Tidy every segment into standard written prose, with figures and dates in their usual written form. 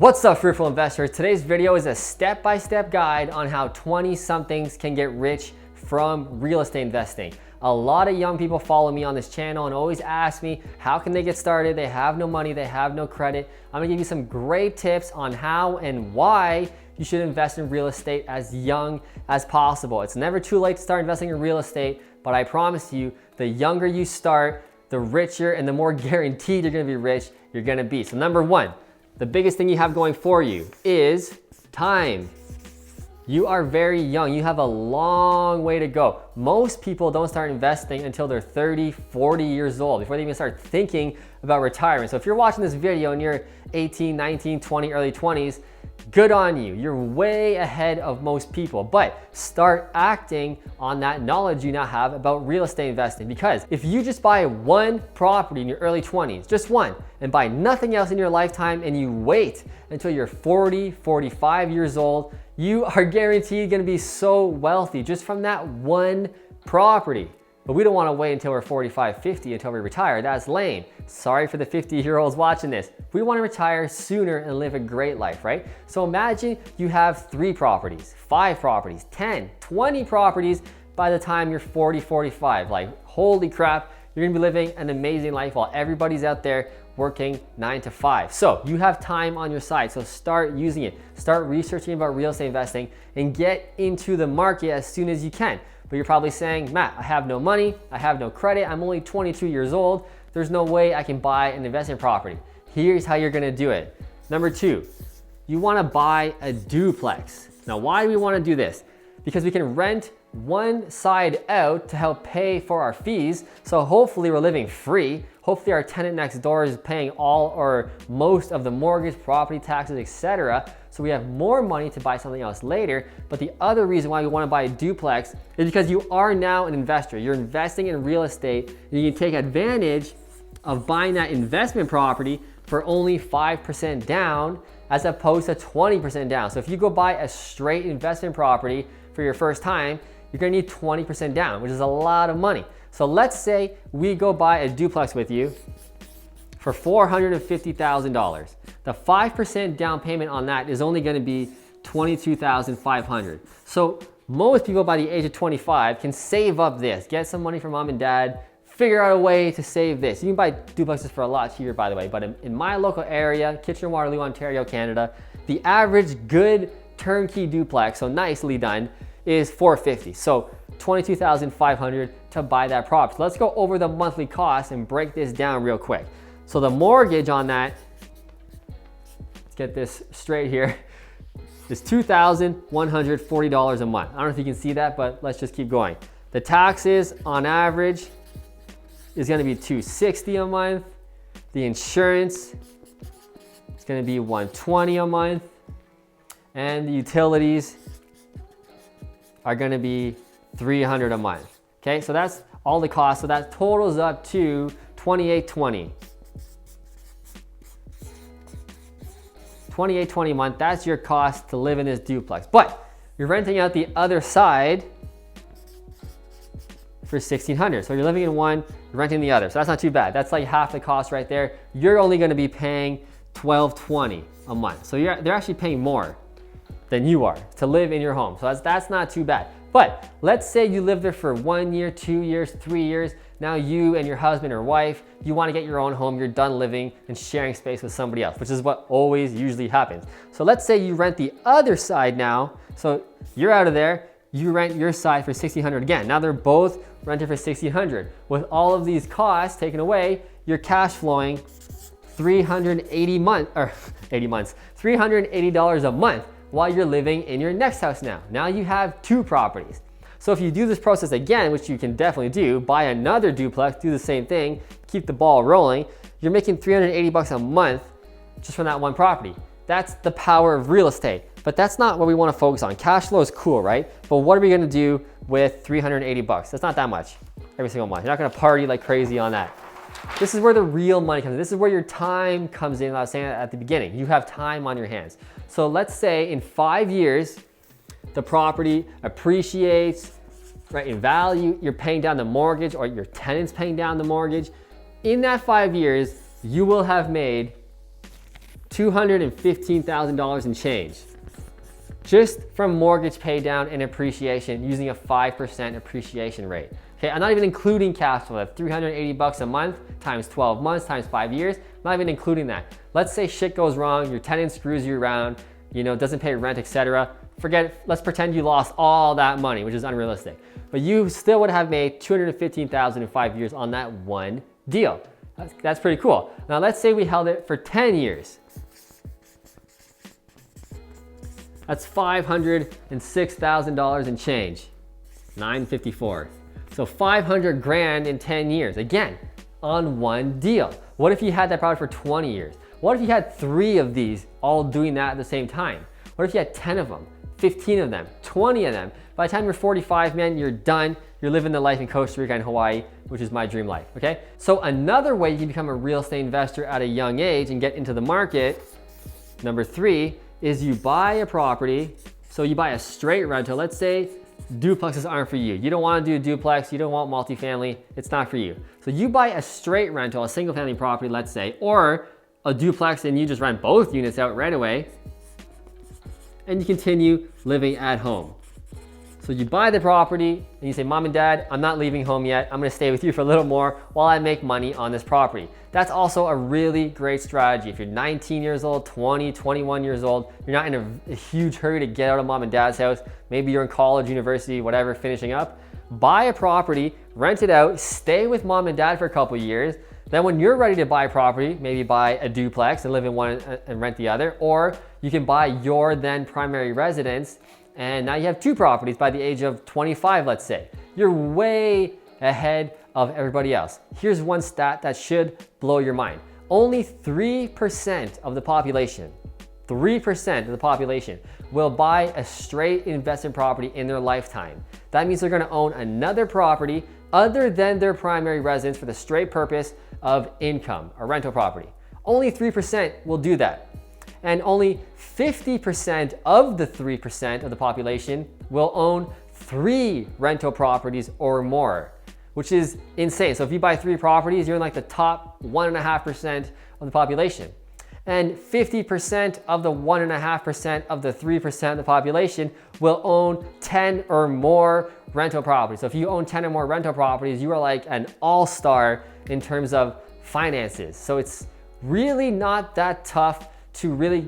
What's up, fruitful investors? Today's video is a step-by-step guide on how 20-somethings can get rich from real estate investing. A lot of young people follow me on this channel and always ask me, how can they get started? They have no money, they have no credit. I'm gonna give you some great tips on how and why you should invest in real estate as young as possible. It's never too late to start investing in real estate, but I promise you, the younger you start, the richer and the more guaranteed you're gonna be rich you're gonna be. So number one, the biggest thing you have going for you is time. You are very young. You have a long way to go. Most people don't start investing until they're 30, 40 years old before they even start thinking about retirement. So if you're watching this video and you're 18, 19, 20, early 20s, good on you. You're way ahead of most people, but start acting on that knowledge you now have about real estate investing. Because if you just buy one property in your early 20s, just one, and buy nothing else in your lifetime, and you wait until you're 40, 45 years old, you are guaranteed gonna be so wealthy just from that one property. But we don't wanna wait until we're 45, 50 until we retire. That's lame. Sorry for the 50-year-olds watching this. We wanna retire sooner and live a great life, right? So imagine you have 3 properties, 5 properties, 10, 20 properties by the time you're 40, 45. Like, holy crap, you're gonna be living an amazing life while everybody's out there working 9 to 5. So you have time on your side, so start using it. Start researching about real estate investing and get into the market as soon as you can. But you're probably saying, Matt, I have no money, I have no credit, I'm only 22 years old, there's no way I can buy an investment property. Here's how you're gonna do it. Number 2, you wanna buy a duplex. Now, why do we wanna do this? Because we can rent one side out to help pay for our fees, so hopefully we're living free. Hopefully our tenant next door is paying all or most of the mortgage, property taxes, etc. So we have more money to buy something else later. But the other reason why we want to buy a duplex is because you are now an investor. You're investing in real estate and you can take advantage of buying that investment property for only 5% down as opposed to 20% down. So if you go buy a straight investment property for your first time, you're gonna need 20% down, which is a lot of money. So let's say we go buy a duplex with you for $450,000. The 5% down payment on that is only gonna be $22,500. So most people by the age of 25 can save up this, get some money from mom and dad, figure out a way to save this. You can buy duplexes for a lot cheaper, by the way, but in my local area, Kitchener-Waterloo, Ontario, Canada, the average good turnkey duplex, so nicely done, is $450. So $22,500 to buy that property. Let's go over the monthly cost and break this down real quick. So the mortgage on that, let's get this straight here, is $2,140 a month. I don't know if you can see that, but let's just keep going. The taxes on average is gonna be $260 a month. The insurance is gonna be $120 a month. And the utilities are gonna be $300 a month. Okay, so that's all the costs. So that totals up to $2,820. $2,820 a month, that's your cost to live in this duplex. But you're renting out the other side for $1,600. So you're living in one, you're renting the other. So that's not too bad. That's like half the cost right there. You're only gonna be paying $1,220 a month. So they're actually paying more than you are to live in your home. So that's not too bad. But let's say you live there for 1 year, 2 years, 3 years. Now you and your husband or wife, you want to get your own home. You're done living and sharing space with somebody else, which is what always usually happens. So let's say you rent the other side now. So you're out of there, you rent your side for $1,600 again. Now they're both rented for $1,600. With all of these costs taken away, you're cash flowing $380 a month while you're living in your next house now. Now you have 2 properties. So if you do this process again, which you can definitely do, buy another duplex, do the same thing, keep the ball rolling, you're making $380 a month just from that one property. That's the power of real estate. But that's not what we wanna focus on. Cash flow is cool, right? But what are we gonna do with $380? That's not that much every single month. You're not gonna party like crazy on that. This is where the real money comes in. This is where your time comes in. I was saying that at the beginning. You have time on your hands. So let's say in 5 years, the property appreciates, right, in value, you're paying down the mortgage or your tenant's paying down the mortgage. In that 5 years, you will have made $215,000 in change. Just from mortgage pay down and appreciation using a 5% appreciation rate. Okay, I'm not even including cash flow. That's $380 a month times 12 months times 5 years. I'm not even including that. Let's say shit goes wrong, your tenant screws you around, doesn't pay rent, etc. Forget it, let's pretend you lost all that money, which is unrealistic. But you still would have made $215,000 in 5 years on that one deal. That's pretty cool. Now let's say we held it for 10 years. That's $506,000 in change, 954. So 500 grand in 10 years, again, on one deal. What if you had that product for 20 years? What if you had 3 of these all doing that at the same time? What if you had 10 of them, 15 of them, 20 of them? By the time you're 45, man, you're done. You're living the life in Costa Rica and Hawaii, which is my dream life, okay? So another way you can become a real estate investor at a young age and get into the market, number 3, is you buy a property. So you buy a straight rental. Let's say duplexes aren't for you. You don't want to do a duplex. You don't want multifamily. It's not for you. So you buy a straight rental, a single family property, let's say, or a duplex and you just rent both units out right away and you continue living at home. So you buy the property and you say, Mom and Dad, I'm not leaving home yet. I'm gonna stay with you for a little more while I make money on this property. That's also a really great strategy. If you're 19 years old, 20, 21 years old, you're not in a huge hurry to get out of Mom and Dad's house. Maybe you're in college, university, whatever, finishing up. Buy a property, rent it out, stay with Mom and Dad for a couple years. Then when you're ready to buy a property, maybe buy a duplex and live in one and rent the other, or you can buy your then primary residence and now you have 2 properties by the age of 25, let's say. You're way ahead of everybody else. Here's one stat that should blow your mind. Only 3% of the population, 3% of the population will buy a straight investment property in their lifetime. That means they're gonna own another property other than their primary residence for the straight purpose of income, a rental property. Only 3% will do that. And only 50% of the 3% of the population will own 3 rental properties or more, which is insane. So if you buy 3 properties, you're in like the top 1.5% of the population. And 50% of the 1.5% of the 3% of the population will own 10 or more rental properties. So if you own 10 or more rental properties, you are like an all-star in terms of finances. So it's really not that tough to really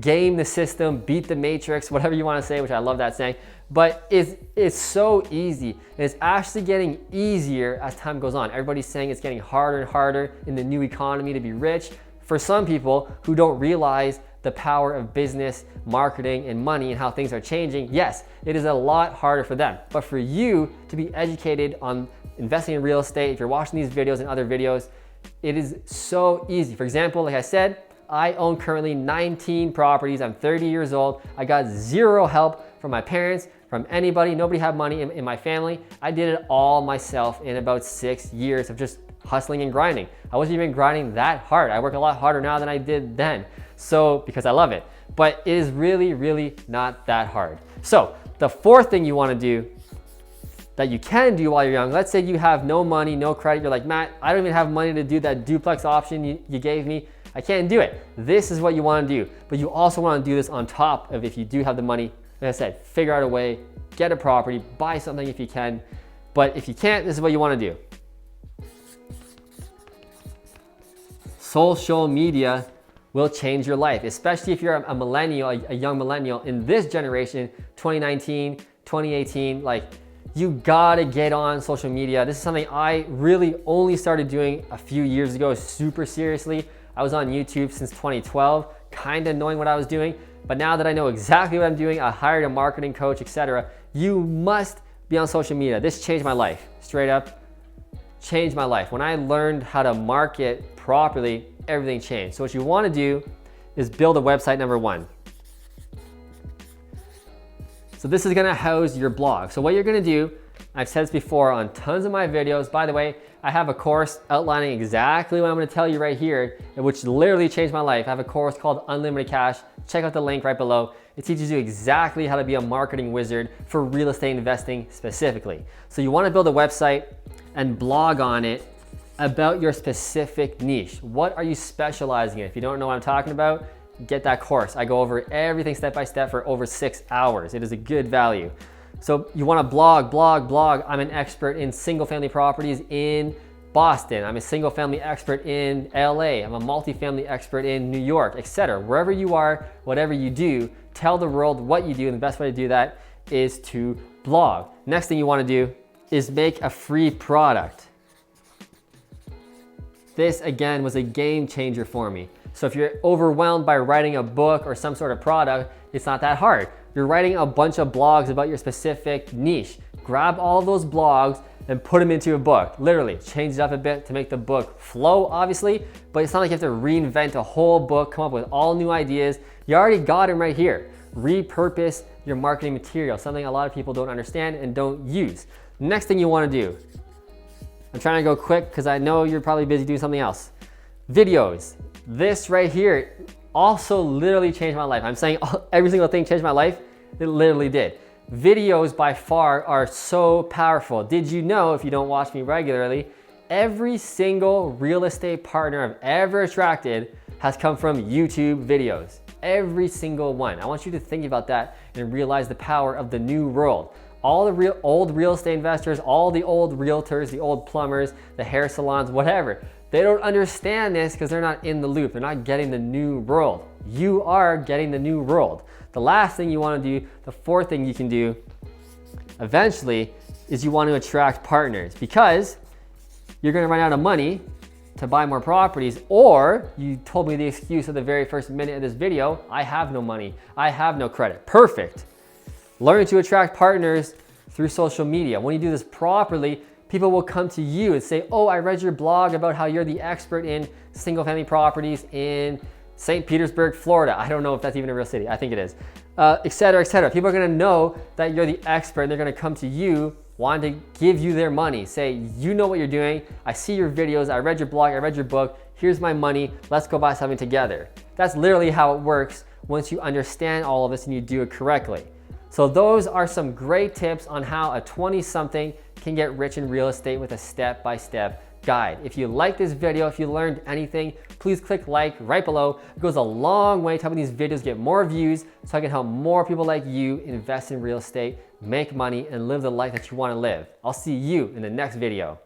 game the system, beat the matrix, whatever you want to say, which I love that saying, but it's so easy. And it's actually getting easier as time goes on. Everybody's saying it's getting harder and harder in the new economy to be rich. For some people who don't realize the power of business, marketing, and money and how things are changing, yes, it is a lot harder for them. But for you to be educated on investing in real estate, if you're watching these videos and other videos, it is so easy. For example, like I said, I own currently 19 properties. I'm 30 years old. I got 0 help from my parents, from anybody. Nobody had money in my family. I did it all myself in about 6 years of just hustling and grinding. I wasn't even grinding that hard. I work a lot harder now than I did then. So, because I love it. But it is really, really not that hard. So, the 4th thing you want to do that you can do while you're young, let's say you have no money, no credit. You're like, Matt, I don't even have money to do that duplex option you gave me. I can't do it. This is what you want to do. But you also want to do this on top of if you do have the money. Like I said, figure out a way, get a property, buy something if you can. But if you can't, this is what you want to do. Social media will change your life, especially if you're a millennial, a young millennial in this generation, 2019, 2018, like you gotta get on social media. This is something I really only started doing a few years ago, super seriously. I was on YouTube since 2012, kind of knowing what I was doing. But now that I know exactly what I'm doing, I hired a marketing coach, etc. You must be on social media. This changed my life, straight up, changed my life. When I learned how to market properly, everything changed. So what you want to do is build a website, number 1. So this is gonna house your blog. So what you're gonna do, I've said this before on tons of my videos. By the way, I have a course outlining exactly what I'm gonna tell you right here, which literally changed my life. I have a course called Unlimited Cash. Check out the link right below. It teaches you exactly how to be a marketing wizard for real estate investing specifically. So you wanna build a website and blog on it about your specific niche. What are you specializing in? If you don't know what I'm talking about, get that course. I go over everything step by step for over 6 hours. It is a good value. So you want to blog. I'm an expert in single family properties in Boston. I'm a single family expert in LA. I'm a multifamily expert in New York, etc. Wherever you are, whatever you do, tell the world what you do, and the best way to do that is to blog. Next thing you want to do is make a free product. This again was a game changer for me. So if you're overwhelmed by writing a book or some sort of product, it's not that hard. You're writing a bunch of blogs about your specific niche. Grab all of those blogs and put them into a book. Literally, change it up a bit to make the book flow, obviously, but it's not like you have to reinvent a whole book, come up with all new ideas. You already got them right here. Repurpose your marketing material, something a lot of people don't understand and don't use. Next thing you want to do, I'm trying to go quick because I know you're probably busy doing something else. Videos. This right here also literally changed my life. I'm saying every single thing changed my life. It literally did. Videos by far are so powerful. Did you know, if you don't watch me regularly, every single real estate partner I've ever attracted has come from YouTube videos. Every single one. I want you to think about that and realize the power of the new world. All the old real estate investors, all the old realtors, the old plumbers, the hair salons, whatever, they don't understand this because they're not in the loop. They're not getting the new world. You are getting the new world. The last thing you want to do, the fourth thing you can do eventually, is you want to attract partners, because you're going to run out of money to buy more properties, or you told me the excuse at the very first minute of this video, I have no money, I have no credit. Perfect. Learn to attract partners through social media. When you do this properly, people will come to you and say, oh, I read your blog about how you're the expert in single family properties in St. Petersburg, Florida. I don't know if that's even a real city. I think it is. Et cetera, et cetera. People are gonna know that you're the expert, and they're gonna come to you wanting to give you their money. Say, you know what you're doing. I see your videos. I read your blog. I read your book. Here's my money. Let's go buy something together. That's literally how it works once you understand all of this and you do it correctly. So those are some great tips on how a 20-something can get rich in real estate with a step-by-step guide. If you like this video, if you learned anything, please click like right below. It goes a long way to helping these videos get more views so I can help more people like you invest in real estate, make money, and live the life that you want to live. I'll see you in the next video.